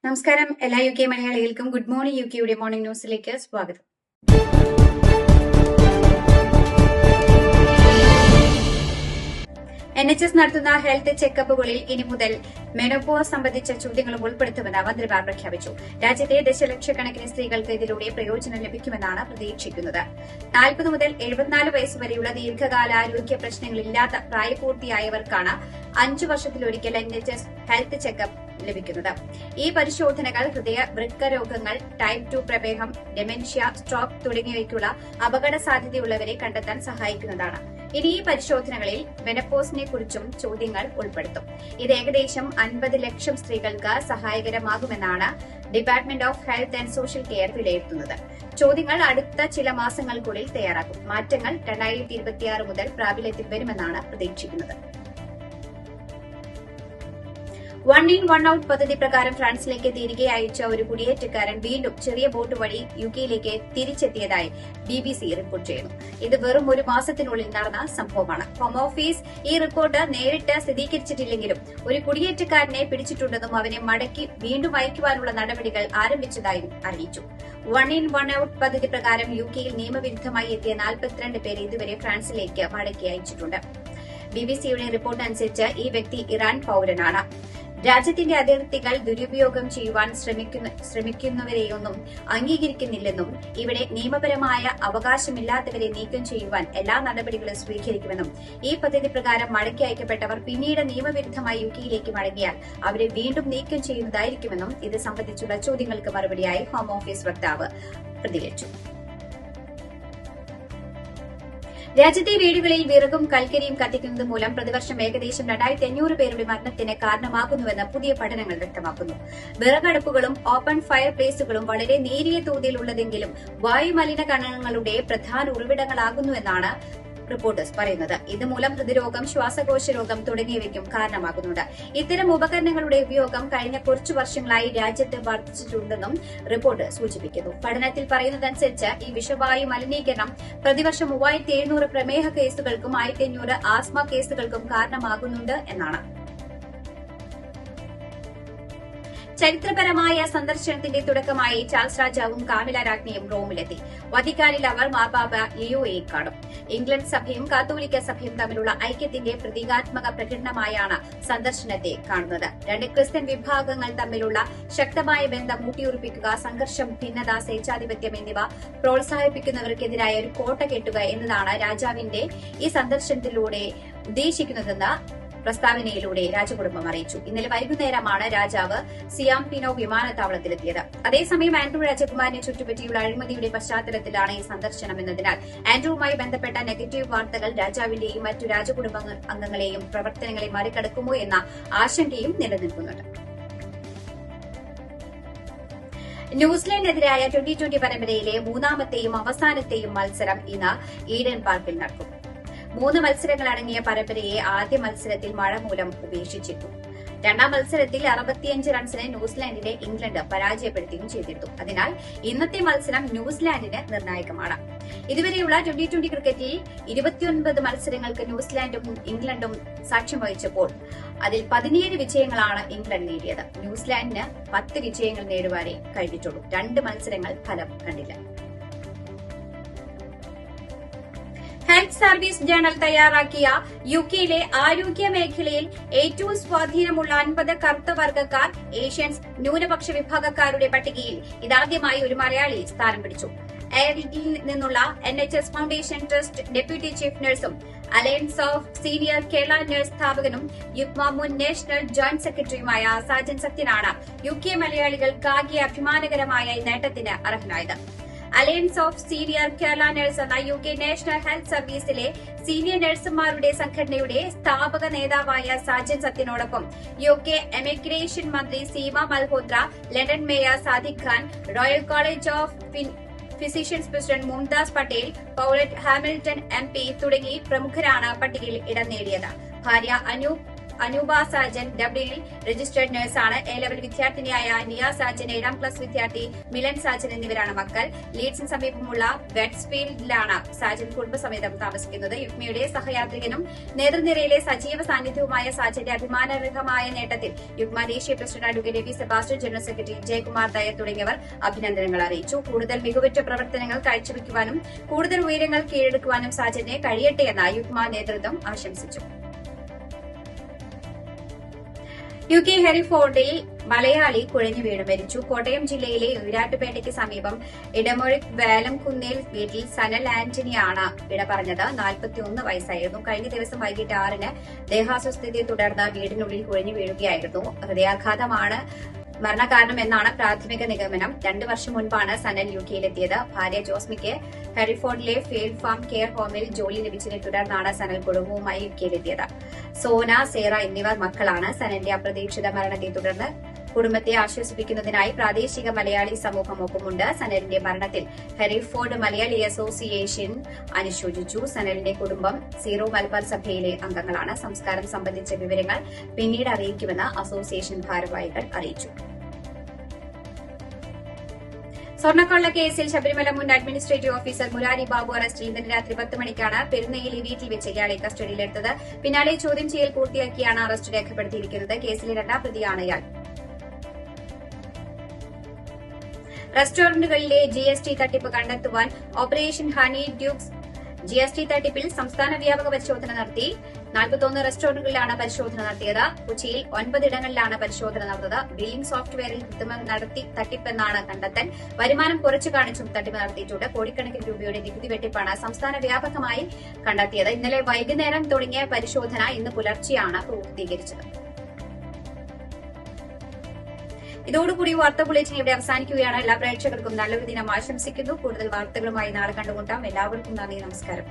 നമസ്കാരം. എല്ലാ U K മലയാളികൾക്കും ഗുഡ് മോർണിംഗ് യു കെയുടെ മോർണിംഗ് ന്യൂസിലേക്ക് സ്വാഗതം. NHS നടത്തുന്ന ഹെൽത്ത് ചെക്കപ്പുകളിൽ ഇനി മുതൽ മെനോപോസ് സംബന്ധിച്ച ചോദ്യങ്ങളും ഉൾപ്പെടുത്തുമെന്ന് മന്ത്രിമാർ പ്രഖ്യാപിച്ചു. രാജ്യത്തെ ദശലക്ഷക്കണക്കിന് സ്ത്രീകൾക്ക് ഇതിലൂടെ പ്രയോജനം ലഭിക്കുമെന്നാണ് പ്രതീക്ഷിക്കുന്നത്. 40 മുതൽ 74 വയസ്സുവരെയുള്ള ദീർഘകാല ആരോഗ്യ പ്രശ്നങ്ങളില്ലാത്ത പ്രായപൂർത്തിയായവർക്കാണ് 5 വർഷത്തിലൊരിക്കൽ NHS ഹെൽത്ത് ചെക്കപ്പ് ലഭിക്കുന്നത്. ഈ പരിശോധനകൾ ഹൃദയ, വൃക്ക രോഗങ്ങൾ, ടൈപ്പ് 2 പ്രമേഹം, ഡെമെൻഷ്യ, സ്ട്രോക്ക് തുടങ്ങിയവയ്ക്കുള്ള അപകട സാധ്യതയുള്ളവരെ കണ്ടെത്താൻ സഹായിക്കുന്നതാണ്. ഇനി ഈ പരിശോധനകളിൽ മെനപ്പോസിനെ കുറിച്ചും ചോദ്യങ്ങൾ ഉൾപ്പെടുത്തും. ഇത് ഏകദേശം 50 ലക്ഷം സ്ത്രീകൾക്ക് സഹായകരമാകുമെന്നാണ് department of health and social care വിലയിരുത്തുന്നത്. ചോദ്യങ്ങൾ അടുത്ത ചില മാസങ്ങൾക്കുള്ളിൽ തയ്യാറാക്കും. മാറ്റങ്ങൾ 2026 മുതൽ പ്രാബല്യത്തിൽ വരുമെന്നാണ് പ്രതീക്ഷിക്കുന്നത്. 1 in 1 out പദ്ധതി പ്രകാരം ഫ്രാൻസിലേക്ക് തിരികെ അയച്ച ഒരു കുടിയേറ്റക്കാരൻ വീണ്ടും ചെറിയ ബോട്ട് വഴി യുകെയിലേക്ക് തിരിച്ചെത്തിയതായി BBC റിപ്പോർട്ട് ചെയ്യുന്നു. ഇത് വെറും ഒരു മാസത്തിനുള്ളിൽ നടന്ന സംഭവമാണ്. ഹോം ഓഫീസ് ഈ റിപ്പോർട്ട് നേരിട്ട് സ്ഥിരീകരിച്ചിട്ടില്ലെങ്കിലും ഒരു കുടിയേറ്റക്കാരനെ പിടിച്ചിട്ടുണ്ടെന്നും അവനെ മടക്കി വീണ്ടും അയക്കുവാനുള്ള നടപടികൾ ആരംഭിച്ചതായും അറിയിച്ചു. 1 in 1 out പദ്ധതി പ്രകാരം യുകെയിൽ നിയമവിരുദ്ധമായി എത്തിയ 42 പേരെ ഇതുവരെ ഫ്രാൻസിലേക്ക് മടക്കി അയച്ചിട്ടുണ്ട്. BBCയുടെ റിപ്പോർട്ട് അനുസരിച്ച് ഈ വ്യക്തി ഇറാൻ പൌരനാണ്. രാജ്യത്തിന്റെ അതിർത്തികൾ ദുരുപയോഗം ചെയ്യുവാൻ ശ്രമിക്കുന്നവരെയൊന്നും അംഗീകരിക്കുന്നില്ലെന്നും ഇവിടെ നിയമപരമായ അവകാശമില്ലാത്തവരെ നീക്കം ചെയ്യുവാൻ എല്ലാ നടപടികളും സ്വീകരിക്കുമെന്നും ഈ പദ്ധതി പ്രകാരം മടക്കി അയക്കപ്പെട്ടവർ പിന്നീട് നിയമവിരുദ്ധമായി യുകെയിലേക്ക് മടങ്ങിയാൽ അവരെ വീണ്ടും നീക്കം ചെയ്യുന്നതായിരിക്കുമെന്നും ഇത് സംബന്ധിച്ചുള്ള ചോദ്യങ്ങൾക്ക് മറുപടിയായി ഹോം ഓഫീസ് വക്താവ് പ്രതികരിച്ചു. രാജ്യത്തെ വീടുകളിൽ വിറകും കൽക്കരിയും കത്തിക്കുന്നത് മൂലം പ്രതിവർഷം ഏകദേശം 2500 പേരുടെ മരണത്തിന് കാരണമാകുന്നുവെന്ന് പുതിയ പഠനങ്ങൾ വ്യക്തമാക്കുന്നു. വിറകടുപ്പുകളും ഓപ്പൺ ഫയർ പ്ലേസുകളും വളരെ നേരിയ തോതിലുള്ളതെങ്കിലും വായുമലിനീകരണങ്ങളുടെ പ്രധാന ഉറവിടങ്ങളാകുന്നുവെന്നാണ് റിപ്പോർട്ടേഴ്സ് പറയുന്നത്. ഇതുമൂലം ഹൃദ്രോഗം, ശ്വാസകോശ രോഗം തുടങ്ങിയവയ്ക്കും കാരണമാകുന്നുണ്ട്. ഇത്തരം ഉപകരണങ്ങളുടെ ഉപയോഗം കഴിഞ്ഞ കുറച്ചു വർഷങ്ങളായി രാജ്യത്ത് വർദ്ധിച്ചിട്ടുണ്ടെന്നും റിപ്പോർട്ട് സൂചിപ്പിക്കുന്നു. പഠനത്തിൽ പറയുന്നതനുസരിച്ച് ഈ വിഷവായു മലിനീകരണം പ്രതിവർഷം 3700 പ്രമേഹ കേസുകൾക്കും 1500 ആസ്മ കേസുകൾക്കും കാരണമാകുന്നുണ്ട് എന്നാണ്. ചരിത്രപരമായ സന്ദർശനത്തിന്റെ തുടക്കമായി ചാൾസ് രാജാവും കാമില രാജ്ഞിയും റോമിലെത്തി. വത്തിക്കാനിൽ അവർ മാർപ്പാപ്പ ലിയോയെ കാണും. ഇംഗ്ലണ്ട് സഭയും കാത്തോലിക്ക സഭയും തമ്മിലുള്ള ഐക്യത്തിന്റെ പ്രതീകാത്മക പ്രകടനമായാണ് സന്ദർശനത്തെ കാണുന്നത്. രണ്ട് ക്രിസ്ത്യൻ വിഭാഗങ്ങൾ തമ്മിലുള്ള ശക്തമായ ബന്ധം ഊട്ടിയുറപ്പിക്കുക, സംഘർഷം, ഭിന്നത, സ്വേച്ഛാധിപത്യം എന്നിവ പ്രോത്സാഹിപ്പിക്കുന്നവർക്കെതിരായ ഒരു കോട്ട കെട്ടുക എന്നതാണ് രാജാവിന്റെ ഈ സന്ദർശനത്തിലൂടെ ഉദ്ദേശിക്കുന്നതെന്ന് പ്രസ്താവനയിലൂടെ രാജകുടുംബം അറിയിച്ചു. ഇന്നലെ വൈകുന്നേരമാണ് രാജാവ് സിയാംപിനോ വിമാനത്താവളത്തിലെത്തിയത്. അതേസമയം ആൻഡ്രൂ രാജകുമാരനെ ചുറ്റുപറ്റിയുള്ള അഴിമതിയുടെ പശ്ചാത്തലത്തിലാണ് ഈ സന്ദർശനം എന്നതിനാൽ ആൻഡ്രൂവുമായി ബന്ധപ്പെട്ട നെഗറ്റീവ് വാർത്തകൾ രാജാവിന്റെയും മറ്റു രാജകുടുംബ അംഗങ്ങളെയും പ്രവർത്തനങ്ങളെ മറികടക്കുമോ എന്ന ആശങ്കയും നിലനിൽക്കുന്നുണ്ട്. ന്യൂസിലൻഡിനെതിരായ 2020 പരമ്പരയിലെ മൂന്നാമത്തെയും അവസാനത്തെയും മത്സരം ഇന്ന് ഈഡൻ പാർക്കിൽ നടക്കും. 3 മത്സരങ്ങൾ അടങ്ങിയ പരമ്പരയെ ആദ്യ മത്സരത്തിൽ മഴ മൂലം ഉപേക്ഷിച്ചിരുന്നു. രണ്ടാം മത്സരത്തിൽ 65 റൺസിന് ന്യൂസിലാൻഡിനെ ഇംഗ്ലണ്ട് പരാജയപ്പെടുത്തുകയും ചെയ്തിരുന്നു. അതിനാൽ ഇന്നത്തെ മത്സരം ന്യൂസിലാൻഡിന് നിർണായകമാണ്. ഇതുവരെയുള്ള 2020 ക്രിക്കറ്റിൽ 29 മത്സരങ്ങൾക്ക് ന്യൂസിലാൻഡും ഇംഗ്ലണ്ടും സാക്ഷ്യം വഹിച്ചപ്പോൾ അതിൽ 17 വിജയങ്ങളാണ് ഇംഗ്ലണ്ട് നേടിയത്. ന്യൂസിലാൻഡിന് 10 വിജയങ്ങൾ നേടുവാനേ കഴിഞ്ഞിട്ടുള്ളൂ. 2 മത്സരങ്ങൾ ഫലം കണ്ടില്ല. ഹെൽത്ത് സർവീസ് ജേണൽ തയ്യാറാക്കിയ യുകെയിലെ ആരോഗ്യ മേഖലയിൽ ഏറ്റവും സ്വാധീനമുള്ള 50 കറുത്ത വർഗ്ഗക്കാർ, ഏഷ്യൻസ്, ന്യൂനപക്ഷ വിഭാഗക്കാരുടെ പട്ടികയിൽ ഇതാദ്യമായി ഒരു മലയാളി സ്ഥാനം പിടിച്ചു. അയർലൻഡിൽ നിന്നുള്ള NHS foundation trust deputy chief നഴ്സും alliance of senior Kerala nurse സ്ഥാപകനും യുഗ്മ മുൻ നാഷണൽ ജോയിന്റ് സെക്രട്ടറിയുമായ സാജൻ സത്യനാണ് UK മലയാളികൾക്കാകെ അഭിമാനകരമായ ഈ നേട്ടത്തിന് അർഹനായത്. Alliance of senior Kerala nurse എന്ന UK നാഷണൽ ഹെൽത്ത് സർവീസിലെ സീനിയർ നഴ്സുമാരുടെ സംഘടനയുടെ സ്ഥാപക നേതാവായ സാജൻ സത്യനോടൊപ്പം UK എമിഗ്രേഷൻ മന്ത്രി Seema Malhotra, London mayor Sadiq Khan, royal college of physicians president Mumtaz Patel, Paulette Hamilton MP തുടങ്ങി പ്രമുഖരാണ് പട്ടികയിൽ ഇടം നേടിയത്. ഭാര്യ അനൂപ് അനൂപ സാജൻ ഡബ്ലിനിൽ രജിസ്റ്റേർഡ് നഴ്സാണ്. എ ലെവൽ വിദ്യാർത്ഥിനിയായ നിയ സാജൻ, 7ാം ക്ലാസ് വിദ്യാർത്ഥി മിലൻ സാജൻ എന്നിവരാണ് മക്കൾ. ലീഡ്സിന് സമീപമുള്ള വെഡ്സ്ഫീൽഡിലാണ് സാജൻ കുടുംബസമേതം താമസിക്കുന്നത്. യുഗ്മയുടെ സഹയാത്രികനും നേതൃനിരയിലെ സജീവ സാന്നിധ്യവുമായ സാജന്റെ അഭിമാനർഹമായ നേട്ടത്തിൽ യുഗ്മ ദേശീയ president advocate Ravi Sebastian, general secretary Jayakumar ദയർ തുടങ്ങിയവർ അഭിനന്ദനങ്ങൾ അറിയിച്ചു. കൂടുതൽ മികവുറ്റ പ്രവർത്തനങ്ങൾ കാഴ്ചവെക്കുവാനും കൂടുതൽ ഉയരങ്ങൾ കീഴടക്കുവാനും സാജന് കഴിയട്ടെയെന്ന് യുഗ്മ നേതൃത്വം ആശംസിച്ചു. UK ഹെറിഫോർഡിൽ മലയാളി കുഴഞ്ഞു വീണ് മരിച്ചു. കോട്ടയം ജില്ലയിലെ ഈരാട്ടുപേട്ടയ്ക്ക് സമീപം ഇടമൊഴി വേലംകുന്നേൽ വീട്ടിൽ സനൽ ആന്റണിയാണ് വിട പറഞ്ഞത്. 41 വയസ്സായിരുന്നു. കഴിഞ്ഞ ദിവസം വൈകിട്ട് 6-ന് ദേഹാസ്വസ്ഥതയെ തുടർന്ന് വീടിനുള്ളിൽ കുഴഞ്ഞു വീഴുകയായിരുന്നു. ഹൃദയാഘാതമാണ് മരണകാരണം എന്നാണ് പ്രാഥമിക നിഗമനം. 2 വർഷം മുൻപാണ് സനൽ യുകെയിലെത്തിയത്. ഭാര്യ ജോസ്മിക്ക് ഹെറിഫോർഡിലെ ഫീൽഡ് ഫാം കെയർ ഹോമിൽ ജോലി ലഭിച്ചതിനെ തുടർന്നാണ് സനൽ കുടുംബവുമായി യുകെയിലെത്തിയത്. സോന, സേറ എന്നിവർ മക്കളാണ്. സനലിന്റെ അപ്രതീക്ഷിത മരണത്തെ തുടർന്ന് കുടുംബത്തെ ആശ്വസിപ്പിക്കുന്നതിനായി പ്രാദേശിക മലയാളി സമൂഹം ഒപ്പമുണ്ട്. സനലിന്റെ മരണത്തിൽ ഹെറിഫോർഡ് മലയാളി അസോസിയേഷൻ അനുശോചിച്ചു. സനലിന്റെ കുടുംബം സീറോ മലബാർ സഭയിലെ അംഗങ്ങളാണ്. സംസ്കാരം സംബന്ധിച്ച വിവരങ്ങൾ പിന്നീട് അറിയിക്കുമെന്ന് അസോസിയേഷൻ ഭാരവാഹികൾ അറിയിച്ചു. സ്വർണ്ണക്കൊള്ള കേസിൽ ശബരിമല മുൻ അഡ്മിനിസ്ട്രേറ്റീവ് ഓഫീസർ മുരാരി ബാബു അറസ്റ്റിൽ ഇന്നലെ രാത്രി 10 മണിക്കാണ് പെരുന്നയിലെ വീട്ടിൽ വെച്ച് ഇയാളെ കസ്റ്റഡിയിലെടുത്തത്. പിന്നാലെ ചോദ്യം ചെയ്യൽ പൂർത്തിയാക്കിയാണ് അറസ്റ്റ് രേഖപ്പെടുത്തിയിരിക്കുന്നത്. കേസിലെ 2ാം പ്രതിയാണ് ഇയാൾ. റെസ്റ്റോറന്റുകളിലെ GST തട്ടിപ്പ് കണ്ടെത്തുവാൻ ഓപ്പറേഷൻ ഹണി ഡ്യൂക്സ് GST തട്ടിപ്പിൽ സംസ്ഥാന വ്യാപക പരിശോധന നടത്തി. 41 റെസ്റ്റോറന്റുകളിലാണ് പരിശോധന നടത്തിയത്. കൊച്ചിയിൽ 9 ഇടങ്ങളിലാണ് പരിശോധന നടന്നത്. ബില്ലിംഗ് സോഫ്റ്റ്വെയറിൽ കൃത്രിമം നടത്തി തട്ടിപ്പെന്നാണ് കണ്ടെത്തൽ. വരുമാനം കുറച്ചു കാണിച്ചും തട്ടിപ്പ് നടത്തിയിട്ടുണ്ട്. കോടിക്കണക്കിന് രൂപയുടെ നികുതി വെട്ടിപ്പാണ് സംസ്ഥാന വ്യാപകമായി കണ്ടെത്തിയത്. ഇന്നലെ വൈകുന്നേരം തുടങ്ങിയ പരിശോധന ഇന്ന് പുലർച്ചെയാണ് പൂർത്തീകരിച്ചത്. ഇതോടുകൂടി വാർത്താ ബുള്ളറ്റിൻ ഇവിടെ അവസാനിക്കുകയാണ്. എല്ലാ പ്രേക്ഷകർക്കും നല്ലൊരു ദിനം ആശംസിക്കുന്നു. കൂടുതൽ വാർത്തകളുമായി നാളെ കണ്ടുമുട്ടാം. എല്ലാവർക്കും നന്ദി, നമസ്കാരം.